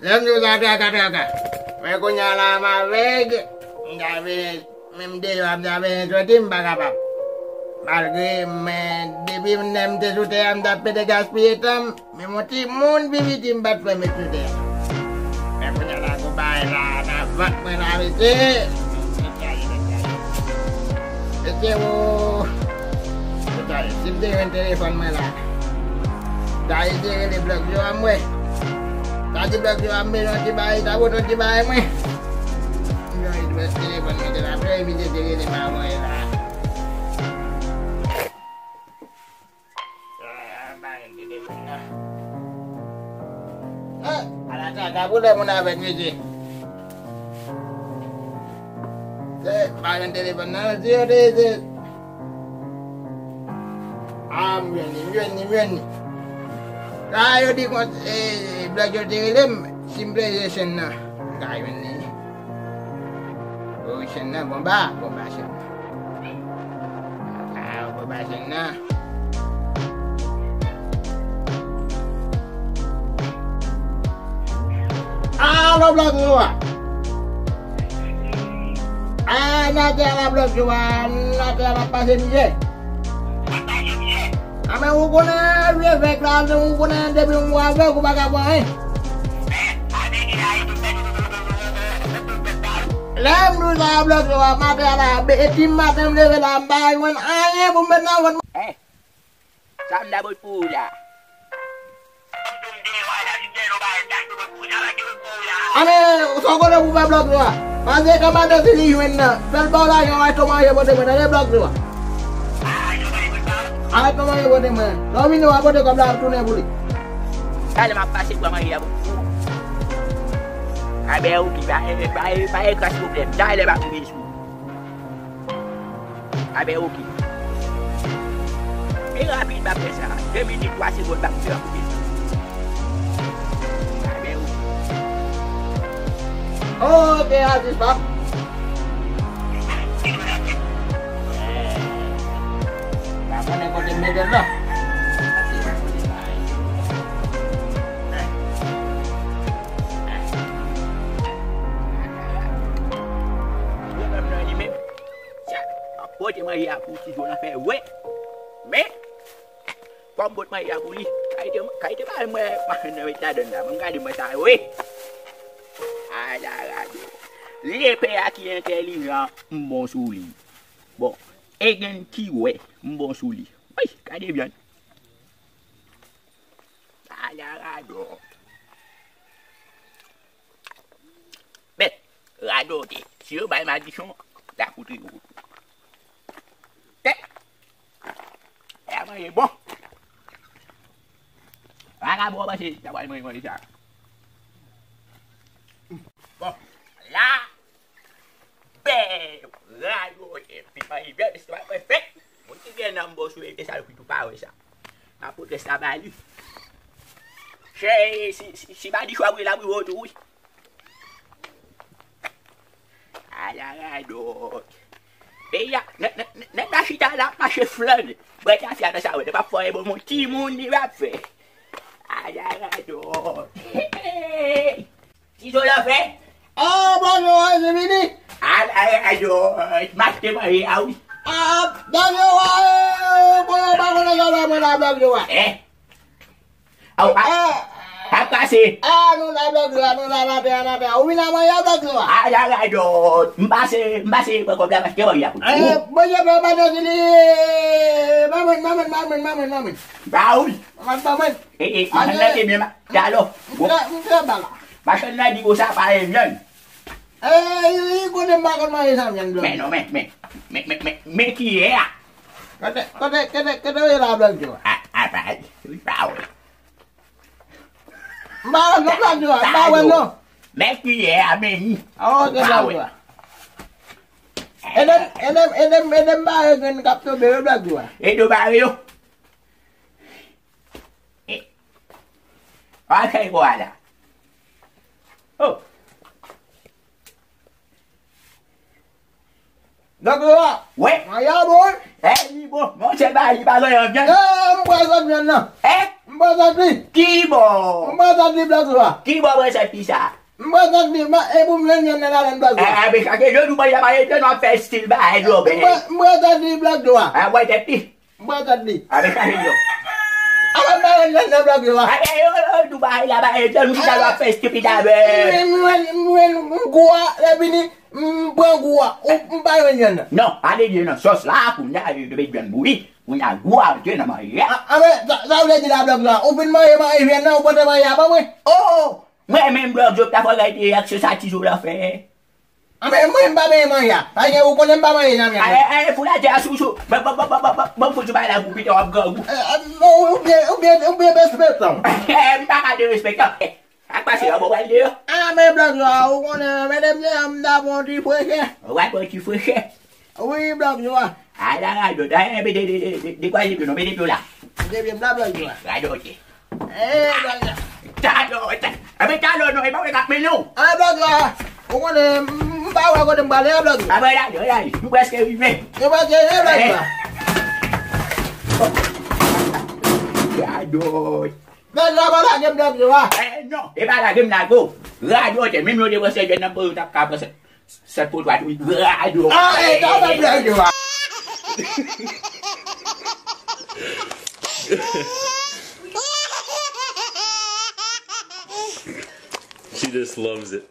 Lem juga ada. Aku nyala maweg. Jadi memde am jabe jotim bagabab. Margi me debi nem te sute am da pede gas pietam. Memoti mun bibi timbat pe me sute. Aku nyala aku baila na vat menawi te. Kecewo. Betul, simpen telepon malah. Dari dia di blok jo amwe. Tadi blok jo ambil nanti bayi, tahu nanti bayi meh. Yo itu telepon me dah apa bisa jadi ni mau lah. Ada tak boleh munafik ni. Bayan telepon na dia dia. Mweni. Kayo di ko belajar dilem simulation na. Kayo ni. Ocean na bomba siya. Bomba siya na. Lo blog dua. Nanti ala blog dua, nanti ala pasin je. Ame ukuna dia background ukuna dia belum wae ku baga wae. Lam nu la blok wa mate ala be timmat nem le lambai wan aye bu menna wan. Sanda boy pula. Ame sokora bu blok wa. Mase kamada sili wenna. Bel bola yo ai to ma ye bote menna blok wa. Ay kama yo bote man. Lomi no abote ko bla tune buli. Kale mapasi kwa mai abu. Abeu ki bae kas problem. Dai le ba bisu. Abeu ki. Ila bi ba pesa. Demi ni kwa si go ba bisu. Abeu. Oke, habis Pak. Mana kau di medan lah? Aku je mai aku tidur nak pewe. Me. Pambut mai aku ni. Kai dia mai mana wita dan mengkai di mata we. Ada. Lepe aqui en televisão bon suli. Bon. Egen kiwe mbon suli. Ai, cadê bien? Rado. Bet, rado de. Si eu vai maldição, dá putri. Mas é bom. Vai boa ba si, vai mai já. Bom, lá. Bem, rado de. Pipai biar istilah perfect. Mungkin dia nombor suai dia selalu pintu power sah. Apa dia sabali? Si badi suami labu hotu. Aduh. Ya, nak kasih tak nak masih flan. Baca si ada sahaja dapat foy bomo timun ni apa? Aduh. Si sudah fe? Banyo ay ni. Aduh, mati mai au. Banyo ay bango na gala mo na banyo ay. Au apa sih? Nuna nabe. Umi nama ya banyo. Aduh, masih berkobar mas kewa ya. Banyo mana sini? Mamen. Baul. Mamen. Mana dia memang jalo. Enggak bala. Masalah di usaha paling kan. Iko din bakal maisam yan belum. Me kia. Kada ira blang jo. Apa? Tahu. Bawa no blang jo, bawa no. Me kia me. Oh, kada jo. Edem bawa kan kapto be blang jo. Itu baru. Pakai gua ada. Oh. Blok dua. Ouais. Maya boy. Bon, mon c'est pas, il parle bien. Mbasa bien. Mbasa di. Qui bon? Mbasa di blok dua. Qui bon c'est pisa? Mbasa di ma ebum len na la blok dua. Ah, mais quand je nous voyais pas être dans festival bah jo ben. Mbasa di blok dua. Ah ouais t'es petit. Mbasa di. Ah mais quand je Apa ba len na blok dua. Ah Dubai là bah être nous dans festival bah. Mwen gua la bini mbwa gua mba wenyana. Non, allez dire non, sauce là pour n'a de bien bouilli. On a goût de na maria. Ame ça veut dire la blok dua. Open ma e na ou bote ma ya ba we. Oh, moi même blog je t'a fait des actions ça ti jour la fait. Ame mwen mba be ma ya. Anye ou konen mba ma ya na. Faut la dire sous. Bon faut tu pas la couper au gars. Ou bien respect. Pas de respect. Apa sih apa buat dia? Ame blok dua ou konen madame am da bon ti freche. Ouais, quoi tu fais? Oui blok dua. Ah là, de quoi il peut nommer des là. Dia bien blok dua. Radio ok. Blok dua. Talo, avec talo no, il va avec melon. Blok dua. Ou konen mba wa konen mba le blok dua. Ah ben là, nous presque arrivé. Dia ba je blok dua. Radio. Ben la ba la game blok dua. Non, et pas la game là go. Radio, c'est même le c'est de n'importe quoi ça pour toi radio. Ah, ça va blok dua. She just loves it.